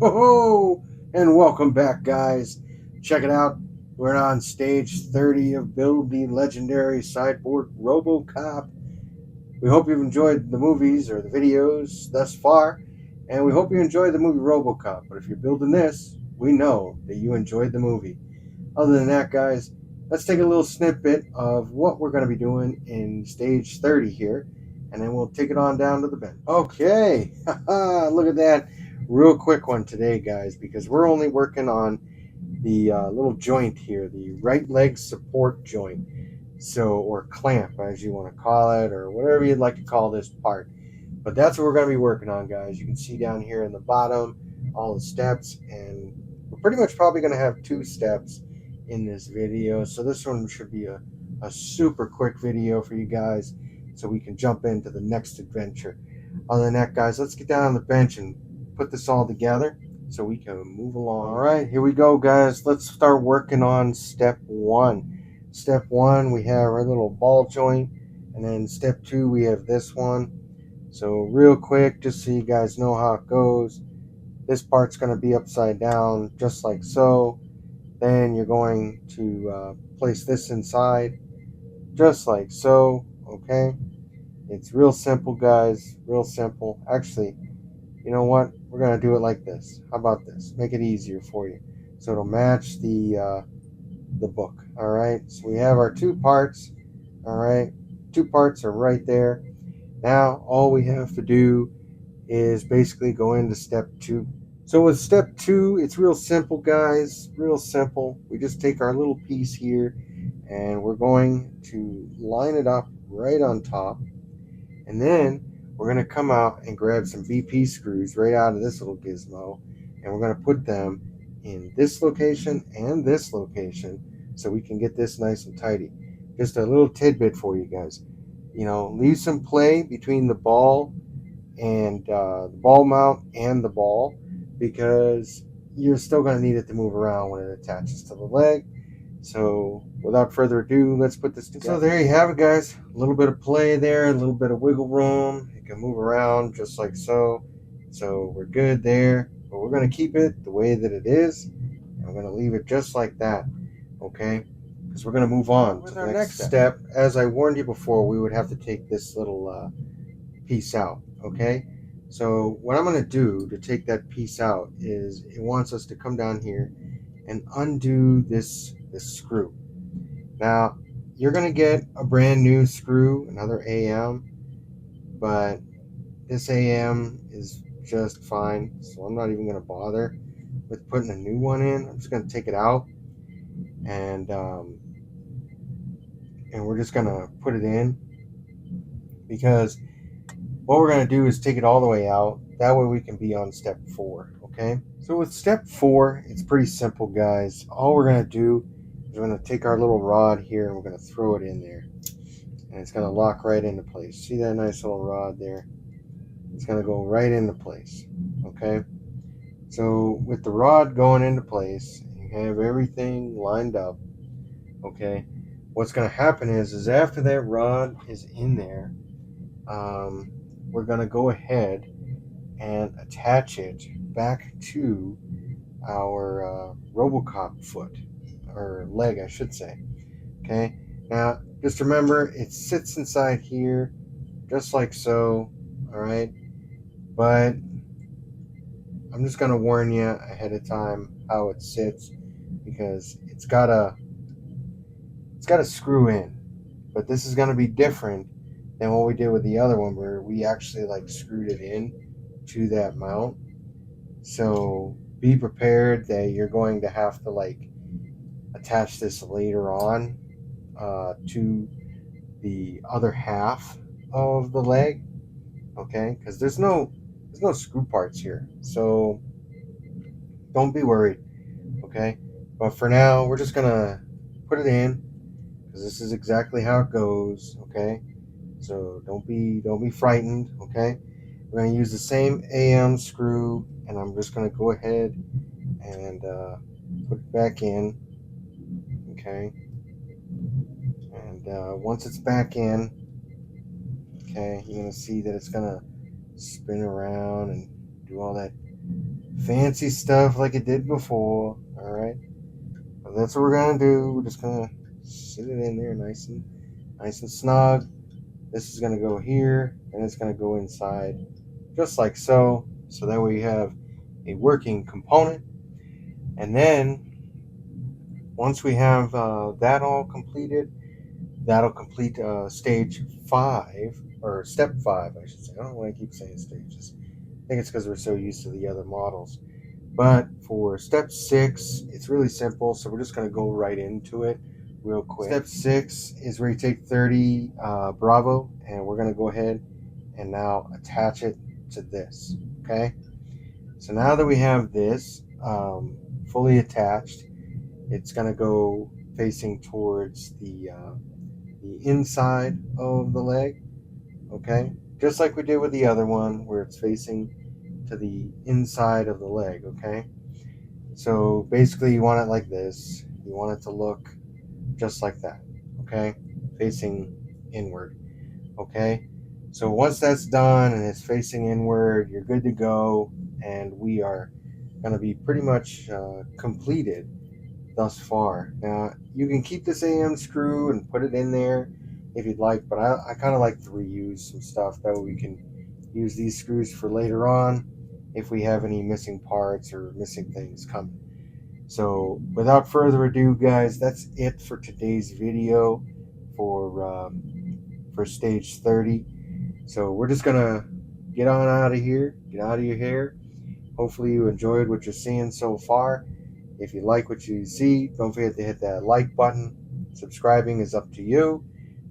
Ho, and welcome back, guys. Check it out. We're on stage 30 of Build the Legendary Cyborg ROBOCOP. We hope you've enjoyed the movies or the videos thus far, and we hope you enjoyed the movie ROBOCOP. But if you're building this, we know that you enjoyed the movie. Other than that, guys, let's take a little snippet of what we're going to be doing in stage 30 here, and then we'll take it on down to the bench. Okay, look at that. Real quick one today, guys, because we're only working on the little joint here, the right leg support joint. So, or clamp, as you want to call it, or whatever you'd like to call this part. But that's what we're going to be working on, guys. You can see down here in the bottom all the steps, and we're pretty much probably going to have 2 steps in this video. So this one should be a super quick video for you guys so we can jump into the next adventure. Other than that, guys, let's get down on the bench and put this all together so we can move along. All right, here we go, guys. Let's start working on step 1. Step 1, we have our little ball joint, and then step 2, we have this one. So real quick, just so you guys know how it goes, this part's going to be upside down, just like so. Then you're going to place this inside, just like so, okay? It's real simple, guys, real simple. Actually, you know what? We're going to do it like this. How about this? Make it easier for you. So it'll match the book, all right? So we have our 2 parts, all right? 2 parts are right there. Now, all we have to do is basically go into step 2. So with step 2, it's real simple, guys, real simple. We just take our little piece here and we're going to line it up right on top. And then we're going to come out and grab some BP screws right out of this little gizmo, and we're going to put them in this location and this location so we can get this nice and tidy. Just a little tidbit for you guys. You know, leave some play between the ball and the ball mount and the ball, because you're still going to need it to move around when it attaches to the leg. So without further ado, let's put this together. So there you have it, guys. A little bit of play there, a little bit of wiggle room. It can move around just like so. So we're good there, but we're going to keep it the way that it is, and we're going to leave it just like that, okay? Because we're going to move on with our next step. As I warned you before, we would have to take this little piece out, okay? So what I'm going to do to take that piece out is it wants us to come down here and undo this screw. Now, you're going to get a brand new screw, another AM, but this AM is just fine, so I'm not even going to bother with putting a new one in. I'm just going to take it out, and we're just going to put it in, because what we're going to do is take it all the way out. That way we can be on step 4, okay? So with step 4, it's pretty simple, guys. All we're going to do is we're going to take our little rod here and we're going to throw it in there. And it's going to lock right into place. See that nice little rod there? It's going to go right into place, okay? So with the rod going into place, you have everything lined up, okay? What's going to happen is after that rod is in there, we're going to go ahead and attach it back to our ROBOCOP foot, or leg, I should say. Okay, now just remember it sits inside here just like so, all right? But I'm just going to warn you ahead of time how it sits, because it's got a screw in, but this is going to be different than what we did with the other one, where we actually like screwed it in to that mount. So be prepared that you're going to have to like attach this later on to the other half of the leg, okay? Because there's no screw parts here, so don't be worried, okay? But for now, we're just gonna put it in, because this is exactly how it goes, okay? So don't be frightened, okay? We're going to use the same AM screw, and I'm just going to go ahead and put it back in, okay? And once it's back in, okay, you're going to see that it's going to spin around and do all that fancy stuff like it did before. All right, but that's what we're gonna do. We're just gonna sit it in there nice and snug. This is gonna go here, and it's gonna go inside, just like so. So that way you have a working component. And then once we have that all completed, that'll complete stage 5, or step 5, I should say. I don't know why I keep saying stages. I think it's because we're so used to the other models. But for step 6, it's really simple, so we're just going to go right into it real quick. Step 6 is where you take 30 Bravo, and we're going to go ahead and now attach it to this. Okay? So now that we have this fully attached, it's going to go facing towards the inside of the leg. Okay? Just like we did with the other one, where it's facing to the inside of the leg. Okay? So basically, you want it like this. You want it to look just like that. Okay? Facing inward. Okay? So once that's done and it's facing inward, you're good to go, and we are going to be pretty much completed thus far. Now, you can keep this AM screw and put it in there if you'd like, but I kind of like to reuse some stuff. That way we can use these screws for later on if we have any missing parts or missing things coming. So without further ado, guys, that's it for today's video for stage 30. So we're just gonna get on out of here, get out of your hair. Hopefully you enjoyed what you're seeing so far. If you like what you see, don't forget to hit that like button. Subscribing is up to you.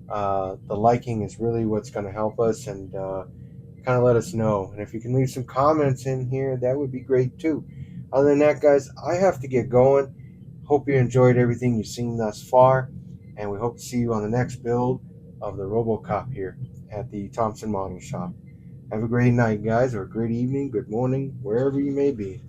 The liking is really what's going to help us, and kind of let us know. And if you can leave some comments in here, that would be great too. Other than that, guys, I have to get going. Hope you enjoyed everything you've seen thus far, and we hope to see you on the next build of the RoboCop here at the Thompson Model Shop. Have a great night, guys, or a great evening, good morning, wherever you may be.